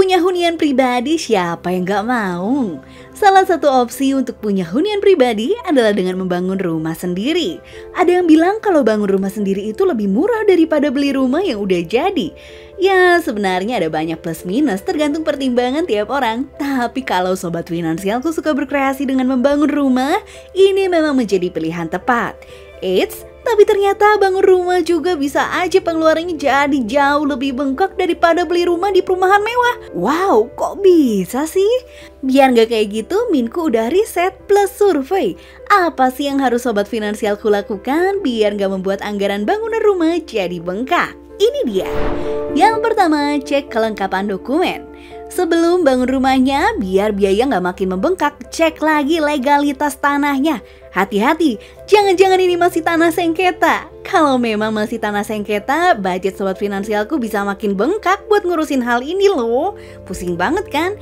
Punya hunian pribadi siapa yang gak mau? Salah satu opsi untuk punya hunian pribadi adalah dengan membangun rumah sendiri. Ada yang bilang kalau bangun rumah sendiri itu lebih murah daripada beli rumah yang udah jadi. Ya sebenarnya ada banyak plus minus tergantung pertimbangan tiap orang. Tapi kalau sobat finansialku suka berkreasi dengan membangun rumah, ini memang menjadi pilihan tepat. Eits, tapi ternyata bangun rumah juga bisa aja pengeluarannya jadi jauh lebih bengkak daripada beli rumah di perumahan mewah. Wow, kok bisa sih? Biar gak kayak gitu, Minku udah riset plus survei. Apa sih yang harus sobat finansialku lakukan biar gak membuat anggaran bangunan rumah jadi bengkak? Ini dia. Yang pertama, cek kelengkapan dokumen. Sebelum bangun rumahnya, biar biaya nggak makin membengkak, cek lagi legalitas tanahnya. Hati-hati, jangan-jangan ini masih tanah sengketa. Kalau memang masih tanah sengketa, budget sobat finansialku bisa makin bengkak buat ngurusin hal ini loh. Pusing banget kan?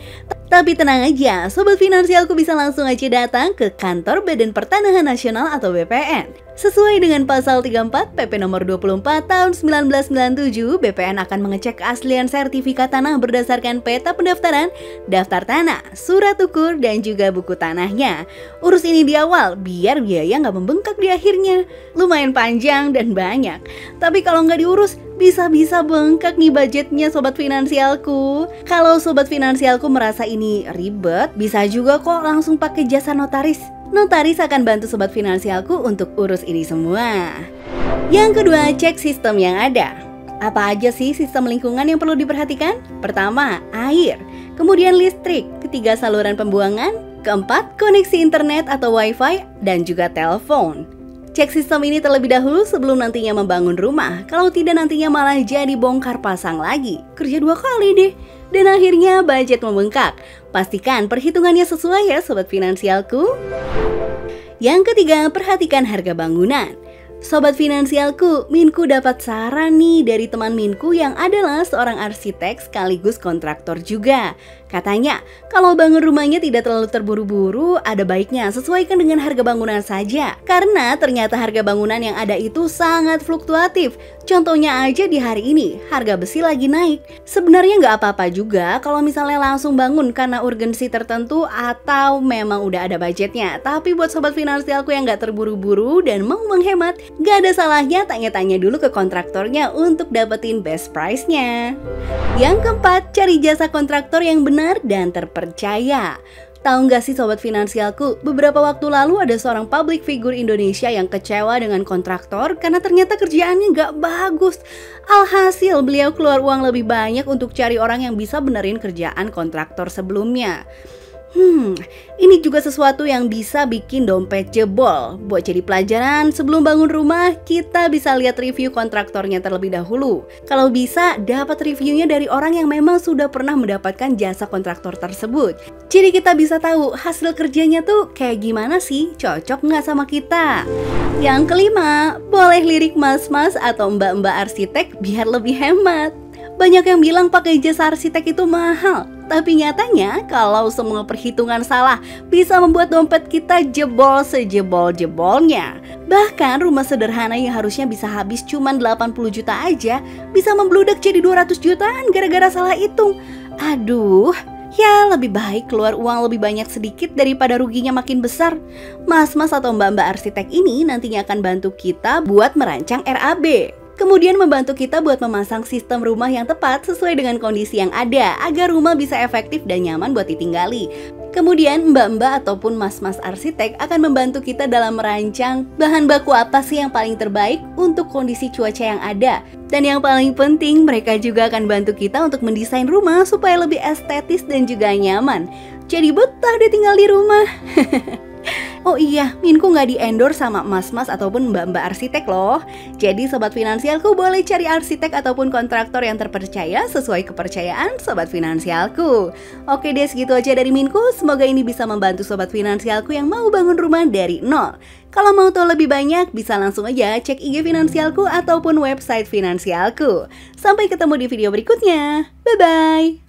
Tapi tenang aja, sobat finansialku bisa langsung aja datang ke kantor Badan Pertanahan Nasional atau BPN. Sesuai dengan pasal 34 PP nomor 24 tahun 1997, BPN akan mengecek keaslian sertifikat tanah berdasarkan peta pendaftaran, daftar tanah, surat ukur, dan juga buku tanahnya. Urus ini di awal, biar biaya nggak membengkak di akhirnya. Lumayan panjang dan banyak. Tapi kalau nggak diurus, bisa-bisa bengkak nih budgetnya sobat finansialku. Kalau sobat finansialku merasa ini ribet, bisa juga kok langsung pakai jasa notaris. Notaris akan bantu sobat finansialku untuk urus ini semua. Yang kedua, cek sistem yang ada. Apa aja sih sistem lingkungan yang perlu diperhatikan? Pertama, air. Kemudian listrik. Ketiga, saluran pembuangan. Keempat, koneksi internet atau wifi. Dan juga telepon. Cek sistem ini terlebih dahulu sebelum nantinya membangun rumah. Kalau tidak nantinya malah jadi bongkar pasang lagi. Kerja 2 kali deh. Dan akhirnya budget membengkak. Pastikan perhitungannya sesuai ya sobat finansialku. Yang ketiga, perhatikan harga bangunan. Sobat finansialku, Minku dapat saran nih dari teman Minku yang adalah seorang arsitek sekaligus kontraktor juga. Katanya, kalau bangun rumahnya tidak terlalu terburu-buru, ada baiknya sesuaikan dengan harga bangunan saja. Karena ternyata harga bangunan yang ada itu sangat fluktuatif. Contohnya aja di hari ini, harga besi lagi naik. Sebenarnya nggak apa-apa juga kalau misalnya langsung bangun karena urgensi tertentu atau memang udah ada budgetnya. Tapi buat sobat finansialku yang nggak terburu-buru dan mau menghemat, nggak ada salahnya tanya-tanya dulu ke kontraktornya untuk dapetin best price-nya. Yang keempat, cari jasa kontraktor yang benar dan terpercaya. Tahu nggak sih sobat finansialku, beberapa waktu lalu ada seorang public figure Indonesia yang kecewa dengan kontraktor karena ternyata kerjaannya nggak bagus. Alhasil beliau keluar uang lebih banyak untuk cari orang yang bisa benerin kerjaan kontraktor sebelumnya. Ini juga sesuatu yang bisa bikin dompet jebol. Buat jadi pelajaran, sebelum bangun rumah, kita bisa lihat review kontraktornya terlebih dahulu. Kalau bisa, dapat reviewnya dari orang yang memang sudah pernah mendapatkan jasa kontraktor tersebut. Jadi kita bisa tahu hasil kerjanya tuh kayak gimana sih, cocok nggak sama kita. Yang kelima, boleh lirik mas-mas atau mbak-mbak arsitek biar lebih hemat. Banyak yang bilang pakai jasa arsitek itu mahal. Tapi nyatanya kalau semua perhitungan salah bisa membuat dompet kita jebol sejebol-jebolnya. Bahkan rumah sederhana yang harusnya bisa habis cuma 80 juta aja bisa membludak jadi 200 jutaan gara-gara salah hitung. Aduh, ya lebih baik keluar uang lebih banyak sedikit daripada ruginya makin besar. Mas-mas atau mbak-mbak arsitek ini nantinya akan bantu kita buat merancang RAB. Kemudian membantu kita buat memasang sistem rumah yang tepat sesuai dengan kondisi yang ada agar rumah bisa efektif dan nyaman buat ditinggali. Kemudian mbak-mbak ataupun mas-mas arsitek akan membantu kita dalam merancang bahan baku apa sih yang paling terbaik untuk kondisi cuaca yang ada. Dan yang paling penting, mereka juga akan bantu kita untuk mendesain rumah supaya lebih estetis dan juga nyaman. Jadi betah deh tinggal di rumah. Oh iya, Minku nggak di-endorse sama mas-mas ataupun mbak-mbak arsitek loh. Jadi sobat finansialku boleh cari arsitek ataupun kontraktor yang terpercaya sesuai kepercayaan sobat finansialku. Oke deh, segitu aja dari Minku. Semoga ini bisa membantu sobat finansialku yang mau bangun rumah dari nol. Kalau mau tahu lebih banyak, bisa langsung aja cek IG finansialku ataupun website finansialku. Sampai ketemu di video berikutnya. Bye-bye!